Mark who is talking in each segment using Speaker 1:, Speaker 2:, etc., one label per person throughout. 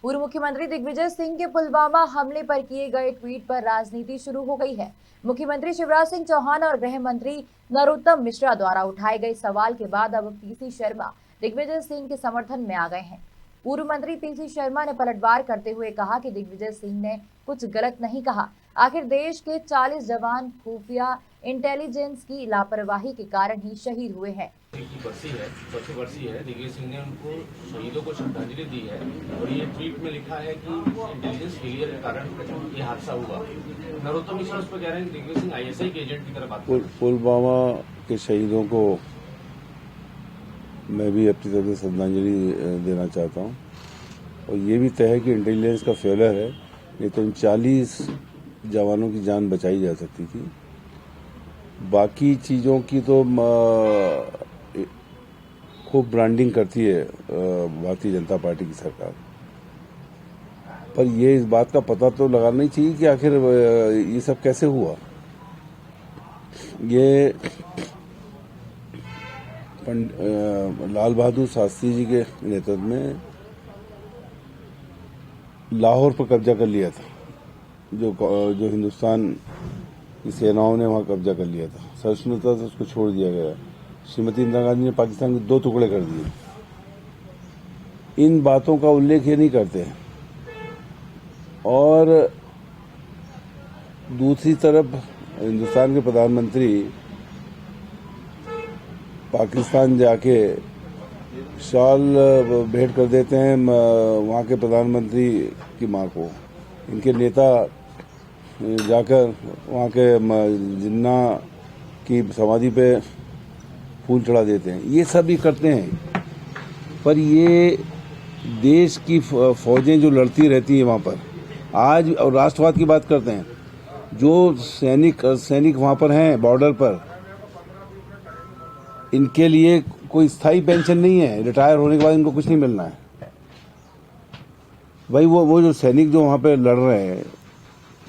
Speaker 1: पूर्व मुख्यमंत्री दिग्विजय सिंह के पुलवामा हमले पर किए गए ट्वीट पर राजनीति शुरू हो गई है। मुख्यमंत्री शिवराज सिंह चौहान और गृह मंत्री नरोत्तम मिश्रा द्वारा उठाए गए सवाल के बाद अब पीसी शर्मा दिग्विजय सिंह के समर्थन में आ गए हैं। पूर्व मंत्री पीसी शर्मा ने पलटवार करते हुए कहा कि दिग्विजय सिंह ने कुछ गलत नहीं कहा। आखिर देश के 40 जवान खुफिया इंटेलिजेंस की लापरवाही के कारण ही शहीद हुए हैं।
Speaker 2: चौथी बरसी है दिग्विजय सिंह ने उनको शहीदों को श्रद्धांजलि दी है और ये ट्वीट में लिखा है कि इंटेलिजेंस फेलियर के कारण ये हादसा हुआ। नरोत्तम मिश्रा उस पर कह रहे हैं कि दिग्विजय सिंह आईएसआई के एजेंट की तरह बात कर रहे हैं।
Speaker 3: पुलवामा के शहीदों को मैं भी अपनी तरफ से श्रद्धांजलि देना चाहता हूँ और ये भी तय है कि इंटेलिजेंस का फेलियर है, नहीं तो 40 जवानों की जान बचाई जा सकती थी। बाकी चीज़ों की तो खूब ब्रांडिंग करती है भारतीय जनता पार्टी की सरकार, पर ये इस बात का पता तो लगाना ही चाहिए कि आखिर ये सब कैसे हुआ। ये लाल बहादुर शास्त्री जी के नेतृत्व में लाहौर पर कब्जा कर लिया था, जो हिंदुस्तान की सेनाओं ने वहां कब्जा कर लिया था। सहिष्णुता से उसको छोड़ दिया गया। श्रीमती इंदिरा गांधी ने पाकिस्तान के 2 टुकड़े कर दिए। इन बातों का उल्लेख ये नहीं करते हैं और दूसरी तरफ हिंदुस्तान के प्रधानमंत्री पाकिस्तान जाके शाल भेंट कर देते हैं वहां के प्रधानमंत्री की मां को। इनके नेता जाकर वहां के जिन्ना की समाधि पे फूल चढ़ा देते हैं। ये सब भी करते हैं, पर ये देश की फौजें जो लड़ती रहती हैं वहां पर आज, और राष्ट्रवाद की बात करते हैं, जो सैनिक वहां पर हैं बॉर्डर पर, इनके लिए कोई स्थायी पेंशन नहीं है। रिटायर होने के बाद इनको कुछ नहीं मिलना है। भाई वो जो सैनिक जो वहां पे लड़ रहे हैं,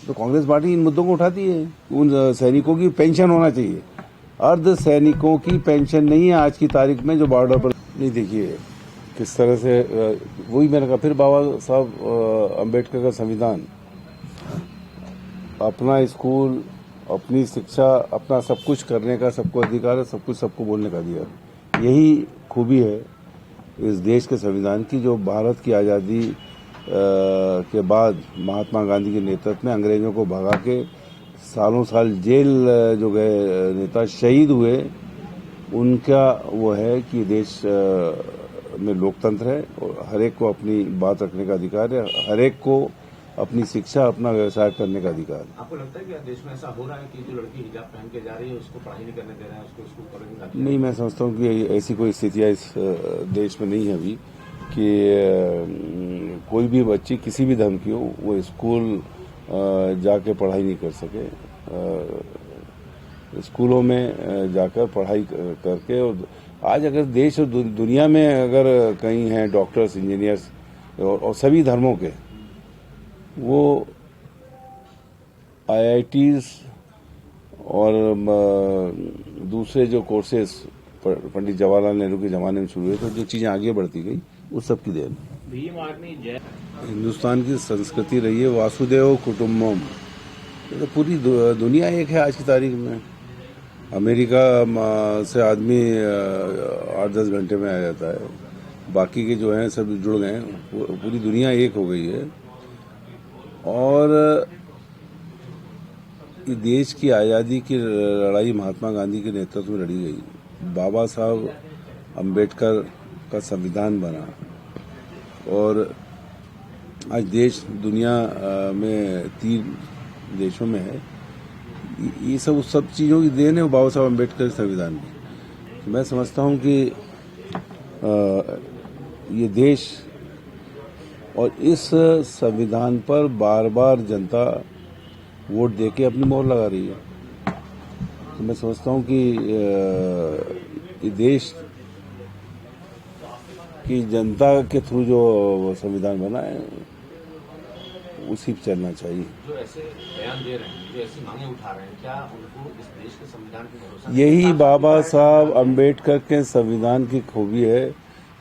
Speaker 3: तो कांग्रेस पार्टी इन मुद्दों को उठाती है। उन सैनिकों की पेंशन होना चाहिए। अर्ध सैनिकों की पेंशन नहीं है आज की तारीख में जो बॉर्डर पर। नहीं, देखिए किस तरह से वही मैंने कहा, फिर बाबा साहब अम्बेडकर का संविधान, अपना स्कूल, अपनी शिक्षा, अपना सब कुछ करने का सबको अधिकार है, सब कुछ सबको बोलने का अधिकार। यही खूबी है इस देश के संविधान की, जो भारत की आज़ादी के बाद महात्मा गांधी के नेतृत्व में अंग्रेजों को भगा के सालों साल जेल जो गए नेता शहीद हुए, उनका वो है कि देश में लोकतंत्र है और हर एक को अपनी बात रखने का अधिकार है, हर एक को अपनी शिक्षा, अपना व्यवसाय करने का अधिकार है।
Speaker 2: आपको लगता है कि देश में ऐसा हो रहा है कि जो लड़की हिजाब पहन के जा रही है उसको पढ़ाई नहीं करने दे रहे हैं, उसको स्कूल कॉलेज
Speaker 3: नहीं, मैं समझता हूँ कि ऐसी कोई स्थितियाँ इस देश में नहीं है अभी कि कोई भी बच्ची किसी भी धर्म की हो वो स्कूल जाके पढ़ाई नहीं कर सके। स्कूलों में जाकर पढ़ाई करके, और आज अगर देश और दुनिया में अगर कहीं हैं डॉक्टर्स, इंजीनियर्स और सभी धर्मों के, वो IITs और दूसरे जो कोर्सेज पंडित जवाहरलाल नेहरू के ज़माने में शुरू हुए, तो जो चीज़ें आगे बढ़ती गई उस सब की देन। हिंदुस्तान की संस्कृति रही है वासुदेव कुटुम्बकम। ये तो पूरी दुनिया एक है आज की तारीख में। अमेरिका से आदमी 8-10 घंटे में आ जाता है, बाकी के जो हैं सब जुड़ गए हैं, पूरी दुनिया एक हो गई है। और देश की आज़ादी की लड़ाई महात्मा गांधी के नेतृत्व में लड़ी गई। बाबा साहब अम्बेडकर का संविधान बना और आज देश दुनिया में 3 देशों में है। ये सब चीज़ों की देन है बाबा साहब अम्बेडकर के संविधान की। मैं समझता हूँ कि ये देश और इस संविधान पर बार बार जनता वोट देके अपनी मोहर लगा रही है। तो मैं समझता हूँ कि ये देश की जनता के थ्रू जो संविधान बना है उसी पर चलना चाहिए।
Speaker 2: जो ऐसे बयान दे रहे हैं, जो ऐसी मांगे उठा रहे हैं, क्या उनको इस देश के संविधान पर भरोसा नहीं?
Speaker 3: यही बाबा साहब अम्बेडकर के संविधान की खूबी है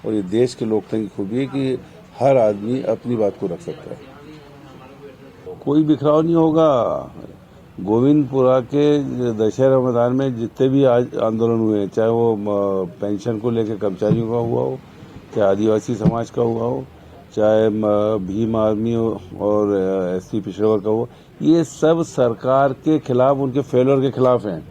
Speaker 3: और ये देश के लोकतंत्र की खूबी है कि हर आदमी अपनी बात को रख सकता है। कोई बिखराव नहीं होगा। गोविंदपुरा के दशहरा मैदान में जितने भी आज आंदोलन हुए हैं, चाहे वो पेंशन को लेकर कर्मचारियों का हुआ हो, चाहे आदिवासी समाज का हुआ हो, चाहे भीम आर्मी और एसटी पिछड़े वर्ग का हो, ये सब सरकार के खिलाफ, उनके फेलियर के खिलाफ हैं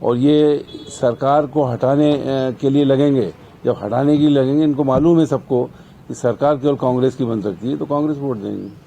Speaker 3: और ये सरकार को हटाने के लिए लगेंगे। जब हटाने के लिए लगेंगे, इनको मालूम है सबको कि सरकार केवल कांग्रेस की बन सकती है, तो कांग्रेस वोट देंगे।